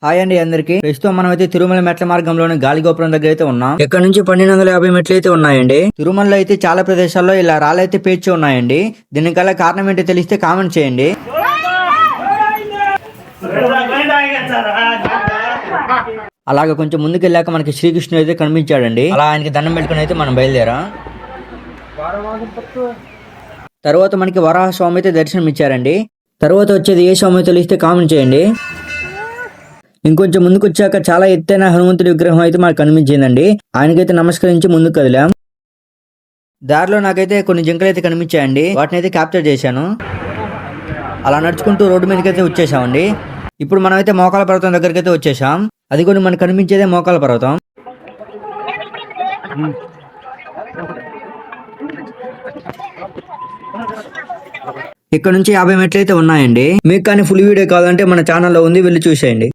Hi అండి అందరికి. ప్రస్తుతం మనం అయితే తిరుమల మెట్ల మార్గంలోని గాలిగోపురం దగ్గర అయితే ఉన్నాం. ఇక్కడ నుంచి 1250 మెట్లు అయితే ఉన్నాయండి. తిరుమలలో అయితే చాలా ప్రదేశాల్లో ఇలా రాళ్ళైతే పేర్చి ఉన్నాయండి. దీనికల్లా కారణం ఏంటో తెలిస్తే కామెంట్ చేయండి. అలాగ కొంచెం ముందుకెళ్ళాక మనకి శ్రీకృష్ణుడు అయితే కనిపించాడండి. అలా ఆయనకి దండం పెట్టుకుని అయితే మనం బయలుదేరాం. తర్వాత మనకి వరాహ స్వామి అయితే దర్శనం ఇచ్చారండి. తర్వాత వచ్చేది ఏ స్వామి తెలిస్తే కామెంట్ చేయండి. ఇంకొంచెం ముందుకు వచ్చాక చాలా ఎత్తైన హనుమంతుడి విగ్రహం అయితే మనకు కనిపించిందండి. ఆయనకైతే నమస్కరించి ముందుకు కదిలాం. దారిలో నాకైతే కొన్ని జింకలు అయితే కనిపించాయండి. వాటిని అయితే క్యాప్చర్ చేశాను. అలా నడుచుకుంటూ రోడ్డు మీదకి అయితే వచ్చేసామండి. ఇప్పుడు మనం అయితే మోకాల పర్వతం దగ్గరికి అయితే వచ్చేసాం. అది కూడా మనకు కనిపించేదే మోకాల పర్వతం. ఇక్కడ నుంచి 50 మెట్లు అయితే ఉన్నాయండి. మీకు కానీ ఫుల్ వీడియో కావాలంటే మన ఛానల్లో ఉంది, వెళ్ళి చూసేయండి.